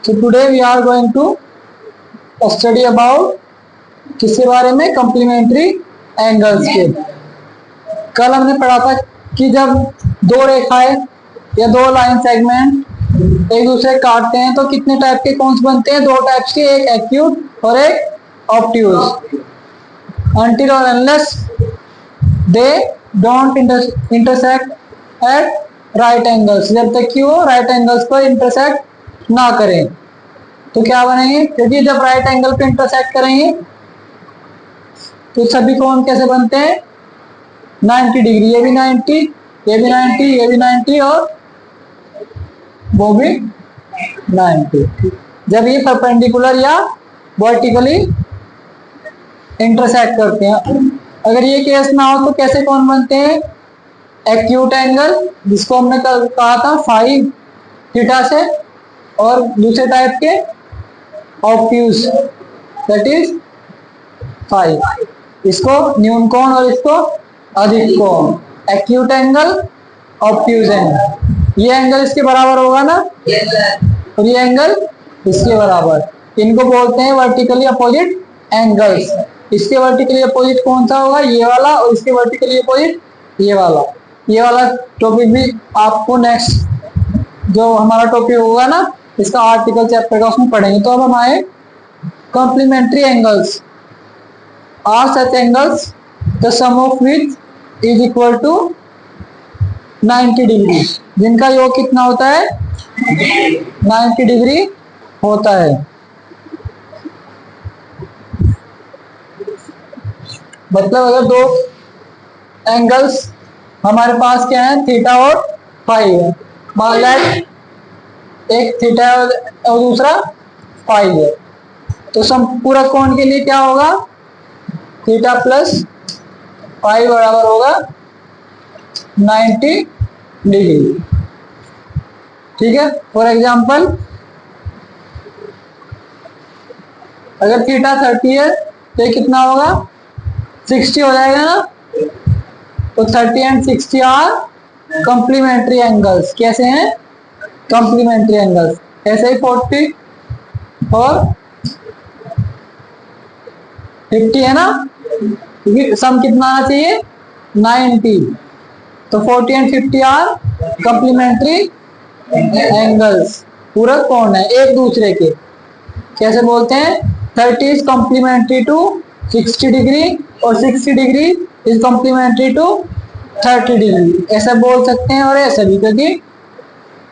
तो today we are going to study about किसके बारे में, कॉम्प्लीमेंट्री एंगल्स के। कल हमने पढ़ा था कि जब दो रेखाएं या दो लाइन सेगमेंट एक दूसरे काटते हैं तो कितने टाइप के कोन्स बनते हैं, दो टाइप्स के, एक एक्यूट और एक obtuse. until or unless they don't intersect at right angles, जब तक कि वो राइट एंगल्स पर इंटरसेक्ट ना करें तो क्या बनेंगे, क्योंकि जब राइट एंगल पे इंटरसेक्ट करेंगे तो सभी कोण कैसे बनते हैं, 90 डिग्री, ये भी 90, ये भी 90, ये भी 90 और वो भी 90, जब ये परपेंडिकुलर या वर्टिकली इंटरसेक्ट करते हैं। अगर ये केस ना हो तो कैसे कोण बनते हैं, एक्यूट एंगल जिसको हमने कहा था फाई थीटा से, और दूसरे टाइप के ऑब्ट्यूज दैट इज फाई, इसको न्यून कोण और इसको अधिक कोण, एक्यूट एंगल, ऑब्ट्यूज एंगल। ये एंगल इसके बराबर होगा ना, और ये एंगल इसके बराबर, इनको बोलते हैं वर्टिकली अपोजिट एंगल्स। इसके वर्टिकली अपोजिट कौन सा होगा, ये वाला, और इसके वर्टिकली अपोजिट ये वाला। ये वाला टॉपिक भी आपको नेक्स्ट जो हमारा टॉपिक होगा ना, इसका आर्टिकल चैप्टर का, उसमें पढ़ेंगे। तो अब हम आए complementary angles are such angles the sum of which is equal to 90 degree, जिनका योग कितना होता है, 90 डिग्री होता है। मतलब अगर दो एंगल्स हमारे पास क्या है, थीटा और फाई है, मान लें एक थीटा और दूसरा फाई है, तो संपूरक कोण के लिए क्या होगा, थीटा प्लस फाई बराबर होगा 90 डिग्री। ठीक है, फॉर एग्जांपल अगर थीटा 30 है तो ये कितना होगा, 60 हो जाएगा ना। तो 30 एंड 60 आर कॉम्प्लीमेंट्री एंगल्स। कैसे हैं कॉम्प्लीमेंट्री एंगल्स, ऐसे ही 40 और 50 है ना, क्योंकि सम कितना आना चाहिए, 90। तो 40 एंड 50 आर कॉम्प्लीमेंट्री एंगल्स, पूरक कोण है एक दूसरे के। कैसे बोलते हैं, 30 इज कॉम्प्लीमेंट्री टू 60 डिग्री और 60 degree is complementary to 30 degree, ऐसा बोल सकते हैं। और ऐसा भी, क्योंकि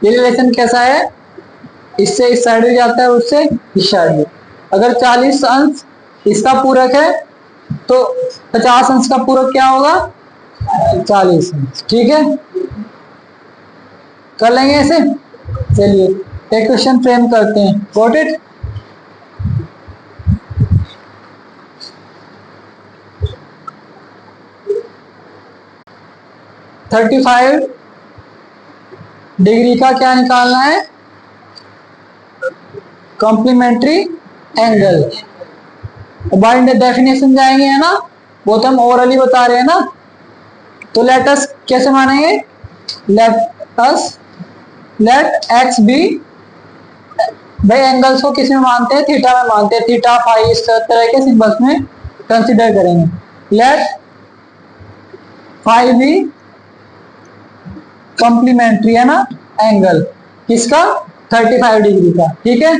ये रिलेशन कैसा है, इससे इस साइड भी जाता है, उससे इस साइड भी। अगर 40 अंश इसका पूरक है तो 50 अंश का पूरक क्या होगा, 40 अंश। ठीक है, कर लेंगे ऐसे। चलिए एक क्वेश्चन फ्रेम करते हैं। Got it. थर्टी 35 डिग्री का क्या निकालना है, कॉम्प्लीमेंट्री एंगल। बाय डेफिनेशन जाएंगे है ना, वो तो हम ओरली बता रहे हैं ना। तो लेट अस कैसे मानेंगे, लेट एक्स बी, भाई एंगल्स को किस में मानते हैं, थीटा में मानते हैं, थीटा फाई इस तरह के सिंबल्स में कंसीडर करेंगे। लेट फाई बी कॉम्प्लीमेंट्री है ना एंगल, किसका, 35 डिग्री का। ठीक है,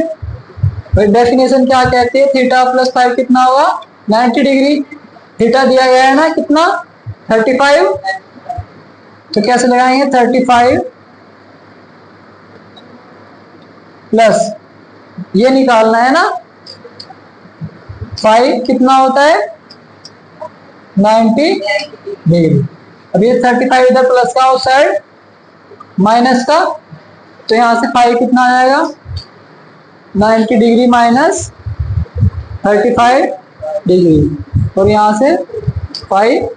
डेफिनेशन क्या कहती है, थीटा प्लस 5 कितना होगा, 90 डिग्री। थीटा दिया गया है ना कितना, 35, तो कैसे लगाएंगे, 35 प्लस ये निकालना है ना, 5 कितना होता है, 90 डिग्री। अब ये 35 इधर प्लस का उस साइड माइनस का, तो यहां से 5 कितना आ जाएगा, 90 डिग्री माइनस 35 डिग्री, और यहां से 5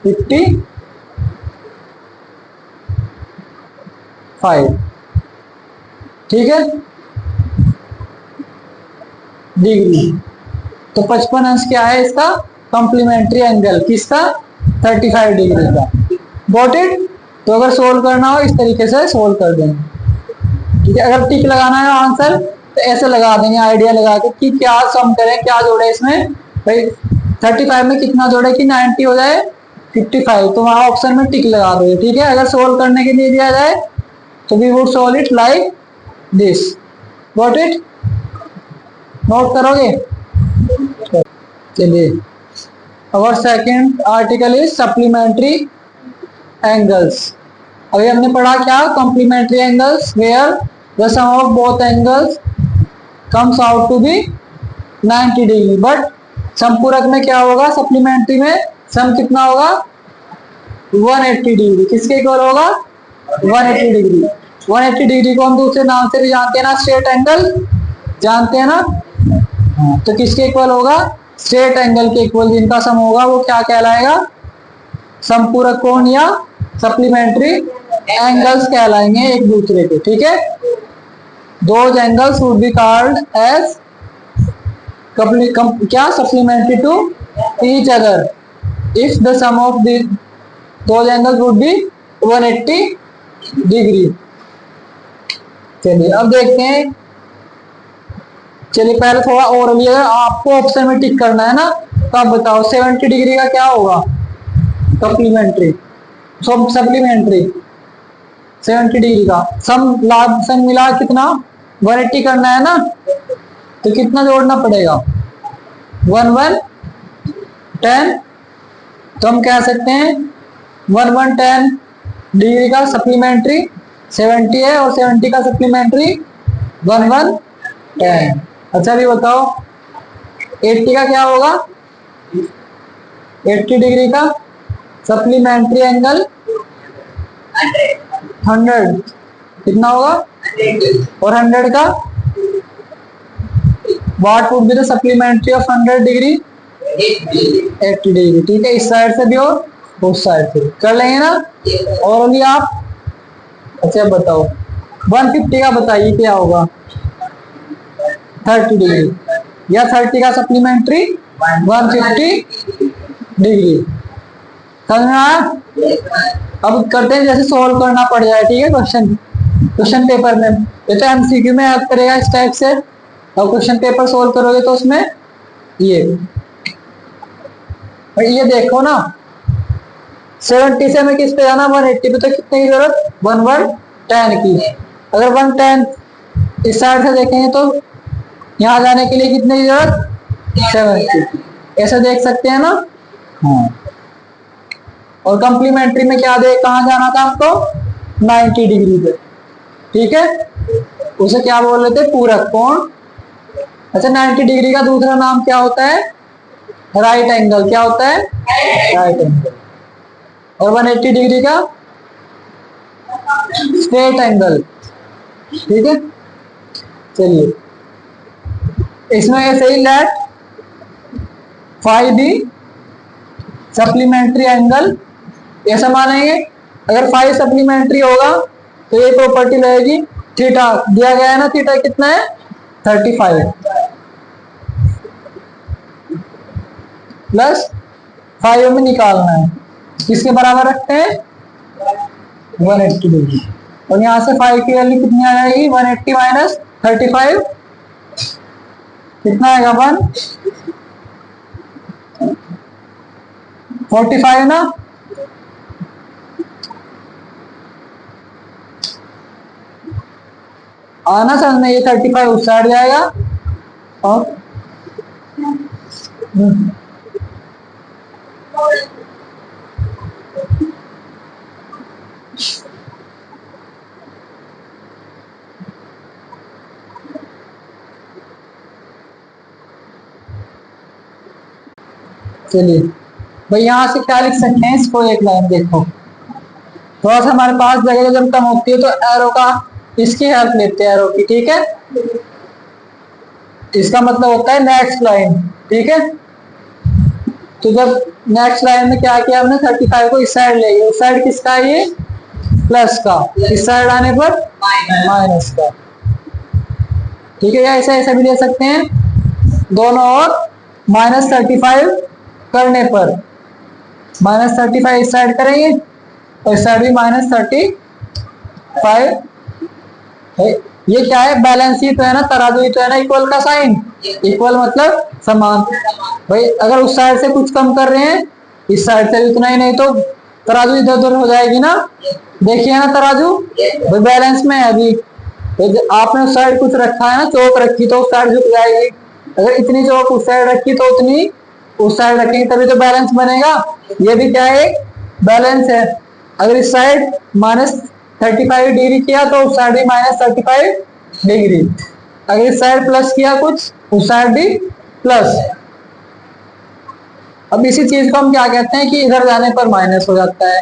55। ठीक है, डिग्री। तो 55 अंश क्या है इसका, कॉम्प्लीमेंट्री एंगल किसका, 35 डिग्री का। Got it. तो अगर सोल्व करना हो इस तरीके से सोल्व कर देंगे। ठीक है, अगर टिक लगाना है आंसर तो ऐसे लगा देंगे आइडिया लगा के कि क्या सम करें, क्या जोड़े इसमें। भाई 35 में कितना जोड़े कि 90 हो जाए 55, तो वहां ऑप्शन में टिक लगा दो। ठीक है, अगर सोल्व करने के लिए दिया जाए तो we would solve it like this. Got it? Note करोगे? चलिए, our second article is supplementary angles. अभी हमने पढ़ा क्या? Complementary angles where the sum of both angles comes out to be 90 degree. But समपूरक में क्या होगा? सप्लीमेंट्री में सम कितना होगा? 180 डिग्री। किसके इक्वल होगा? 180 डिग्री। 180 डिग्री को हम दूसरे नाम से भी जानते हैं ना, स्ट्रेट एंगल जानते हैं ना। तो किसके इक्वल होगा? स्ट्रेट एंगल के इक्वल जिनका सम होगा वो क्या कहलाएगा? समपूरक कोण या सप्लीमेंट्री एंगल्स कहलाएंगे एक दूसरे के। ठीक है, those angles would be called as क्या? Supplementary to each other if the sum of those angles would be 180 degree. चलिए अब देखते हैं। चलिए पहले थोड़ा और लिया, आपको ऑप्शन में टिक करना है ना, तो आप बताओ 70 डिग्री का क्या होगा? सप्लीमेंट्री 70 डिग्री का सम लाभ सम मिला कितना? 180 करना है ना, तो कितना जोड़ना पड़ेगा? 1 10। तो हम कह सकते हैं 1 10 डिग्री का सप्लीमेंट्री 70 है और 70 का सप्लीमेंट्री 1 10। अच्छा भी बताओ 80 का क्या होगा? 80 डिग्री का सप्लीमेंट्री एंगल 100 कितना होगा? और 100 का what would be the supplementary of 100 degree? 80 degree. ठीक है, इस साइड से भी और उस साइड से कर लेंगे ना। और अभी आप अच्छा बताओ 150 का बताइए क्या होगा? 30 डिग्री या 30 का सप्लीमेंट्री 150 डिग्री। समझ में आया? अब करते हैं जैसे सोल्व करना पड़ जाए। ठीक है, क्वेश्चन पेपर में ये तो एमसीक्यू में हेल्प करेगा इस टाइप से, और क्वेश्चन पेपर सोल्व करोगे तो उसमें ये देखो ना 70 से हमें किस पे जाना? 180 पे। तो कितने की जरूरत? 110 की। अगर 110 इस साइड से देखेंगे तो यहाँ जाने के लिए कितने की जरूरत? 70। ऐसे देख सकते हैं ना। हाँ, और कॉम्प्लीमेंट्री में क्या दे, कहाँ जाना था आपको? 90 डिग्री पे। ठीक है, उसे क्या बोल रहे थे? पूरक कोण। अच्छा, 90 डिग्री का दूसरा नाम क्या होता है? Right angle. क्या होता है? Right angle. और 180 डिग्री का स्ट्रेट एंगल। ठीक है, चलिए इसमें ऐसे ही let phi be supplementary angle ऐसा मानेंगे। अगर फाई सप्लीमेंट्री होगा तो ये प्रॉपर्टी रहेगी थीटा दिया गया है ना, थीटा कितना है? 35 प्लस 5 में निकालना है, किसके बराबर रखते हैं? 180 डिग्री। और यहां से 5 की वैल्यू कितनी आ जाएगी? 180 माइनस 35 कितना आएगा? 145 ना। आना समझ में, ये 35 उस साइड जाएगा और चलिए भाई यहां से क्या लिख सकते हैं इसको? एक लाइन देखो, थोड़ा सा हमारे पास जगह जब कम होती है तो एरो का इसकी हेल्प लेते हैं, एरो की। ठीक है, इसका मतलब होता है नेक्स्ट लाइन। ठीक है, तो जब नेक्स्ट लाइन में क्या किया हमने? 35 को इस साइड ले गए। उस साइड किसका है? ये प्लस का। इस साइड आने पर माइनस का। ठीक है, या ऐसा ऐसा भी ले सकते हैं दोनों। और -35 करने पर -35 इस साइड करेंगे और इस साइड भी -35 ये क्या है, बैलेंस ही तो है ना, तराजू ही तो है ना, इक्वल का साइन, इक्वल मतलब समान। भाई अगर उस साइड से कुछ कम कर रहे हैं, इस साइड से उतना ही, नहीं तो तराजू इधर उधर हो जाएगी ना। देखिए ना तराजू भाई बैलेंस में है अभी। तो आपने उस साइड कुछ रखा है ना, चौक रखी तो उस साइड झुक जाएगी। अगर इतनी चौक उस साइड रखी तो उतनी उस साइड रखेंगे, तभी तो बैलेंस बनेगा। ये भी क्या है, बैलेंस है। अगर इस साइड -35 डिग्री किया तो उस साइड भी -35 डिग्री। अगर इस साइड प्लस किया कुछ, उस साइड भी प्लस। अब इसी चीज को हम क्या कहते हैं कि इधर जाने पर माइनस हो जाता है,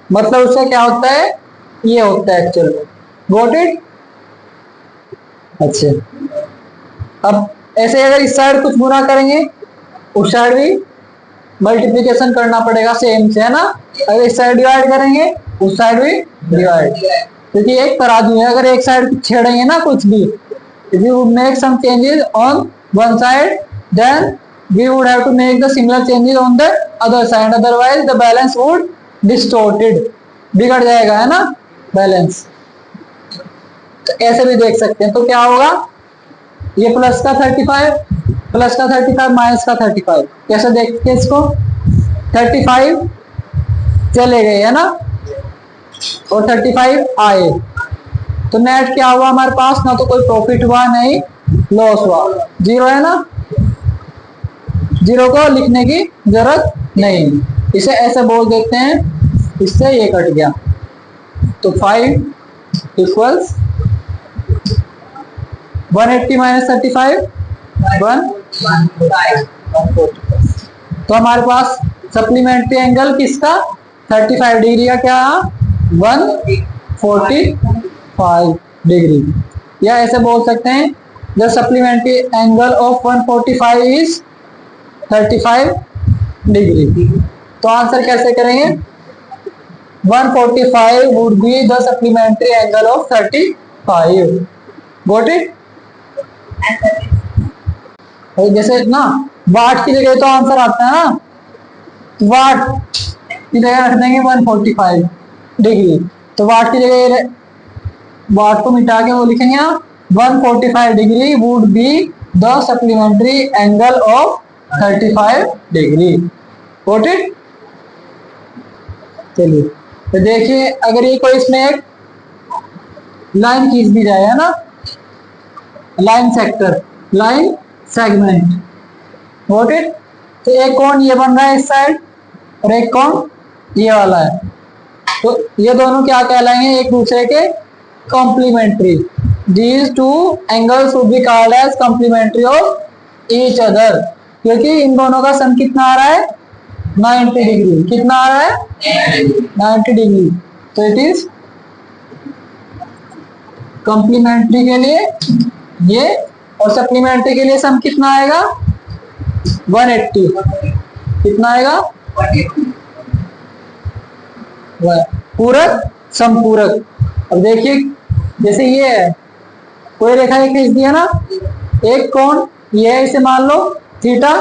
मतलब उससे क्या होता है, ये होता है एक्चुअल में। Got it? अच्छा, अब ऐसे अगर इस साइड कुछ गुना करेंगे, उस साइड भी मल्टीप्लिकेशन करना पड़ेगा सेम से, है ना। अगर इस साइड डिवाइड करेंगे, उस साइड भी डिवाइड, क्योंकि एक तराजू है। अगर एक साइड छेड़ेंगे ना कुछ भी, if you make some changes on one side, then we would have to make the similar changes on the other side, otherwise the balance would distorted, बिगड़ जाएगा, है ना बैलेंस। तो ऐसे भी देख सकते हैं। तो क्या होगा, ये प्लस का 35 माइनस का 35, कैसे देखते हैं इसको, 35 चले गए है ना, और 35 आए, तो नेट क्या हुआ हमारे पास, ना तो कोई प्रॉफिट हुआ नहीं लॉस हुआ, जीरो है ना। जीरो को लिखने की जरूरत नहीं, इसे ऐसे बोल देते हैं, इससे ये कट गया। तो 5 इक्वल्स 180 माइनस 35 तो हमारे पास सप्लीमेंट्री एंगल किसका, 35 डिग्री का क्या, 145 डिग्री। या ऐसे बोल सकते हैं, the supplementary angle of 145 is 35 degree. तो आंसर कैसे करेंगे, 145 would be the supplementary angle of 35। Got it? जैसे ना वाट की जगह तो आंसर आता है ना, वाट की जगह रख देंगे 145 डिग्री, तो वाट की जगह वाट को मिटा के वो लिखेंगे ना, 145 degree would be the supplementary angle of 35 degree. Got it? चलिए, तो देखिए अगर ये कोई इसमें एक लाइन खींच दी जाए, है ना, line sector, line segment. Got it? तो एक कोण ये बन रहा है इस साइड, और एक कोण ये वाला है, तो ये दोनों क्या कहलाएंगे, एक दूसरे के complementary. These two angles would be called as complementary of each other, क्योंकि इन दोनों का सम कितना आ रहा है, 90 डिग्री। कितना आ रहा है, 90 डिग्री। तो इट इज कॉम्प्लीमेंट्री के लिए ये, और सप्लीमेंट्री के लिए सम कितना आएगा, 180। कितना आएगा, पूरक संपूरक। अब देखिए जैसे ये है, कोई रेखा ये खींच दिया ना, एक कोण ये है, इसे मान लो थीटा,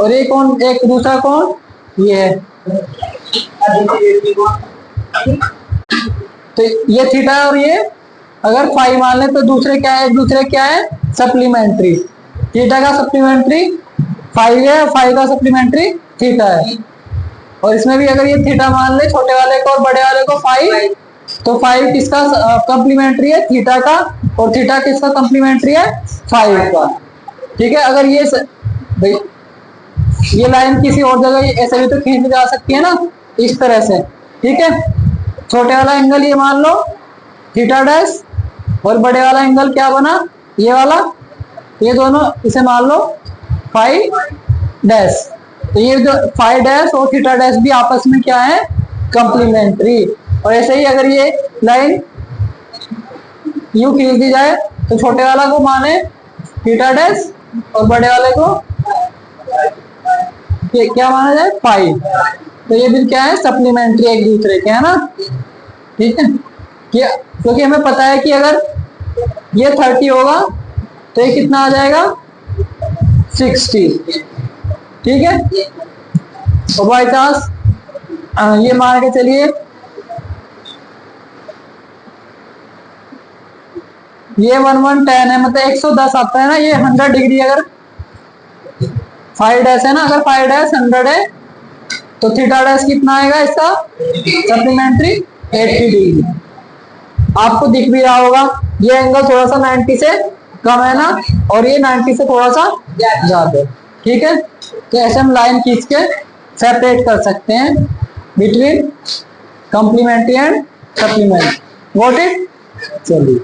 और एक कोण, एक दूसरा कोण ये है, तो ये थीटा है, और ये अगर फाई मान ले तो दूसरे क्या है, एक दूसरे क्या है, सप्लीमेंट्री। थीटा का सप्लीमेंट्री फाई है, फाई का सप्लीमेंट्री थीटा है। और इसमें भी अगर ये थीटा मान ले छोटे वाले को और बड़े वाले को फाई, तो फाई किसका कॉम्प्लीमेंट्री है, थीटा का, और थीटा किसका कॉम्प्लीमेंट्री है, फाई का। ठीक है, अगर ये लाइन किसी और जगह ऐसे भी तो खींची जा सकती है ना, इस तरह से। ठीक है, छोटे वाला एंगल ये मान लो थीटा डैश, और बड़े वाला एंगल क्या बना, ये वाला, ये दोनों इसे मान लो फाई डैश। तो ये जो फाई डैश और थीटा डैश भी आपस में क्या है, कॉम्प्लीमेंट्री। और ऐसे ही अगर ये लाइन यू खींच दी जाए, तो छोटे वाला को माने थीटा डैश, और बड़े वाले को क्या माना जाए, फाई। तो ये भी क्या है, सप्लीमेंट्री एक दूसरे के, है ना। ठीक है, क्योंकि हमें पता है कि अगर ये 30 होगा तो ये कितना आ जाएगा, 60। ठीक है, और बाई चांस ये मान के चलिए ये 1110 है, मतलब 110 आता है ना, ये 100 डिग्री अगर 5 डैश है ना, अगर 5 डैश 100 है तो थीटा डैश कितना आएगा इसका सप्लीमेंट्री 80 डिग्री। आपको दिख भी रहा होगा ये एंगल थोड़ा सा 90 से कम है ना, और ये 90 से थोड़ा सा ज्यादा है। ठीक है, तो ऐसे हम लाइन खींच के सेपरेट कर सकते हैं between complementary and supplementary. Got it? चलिए।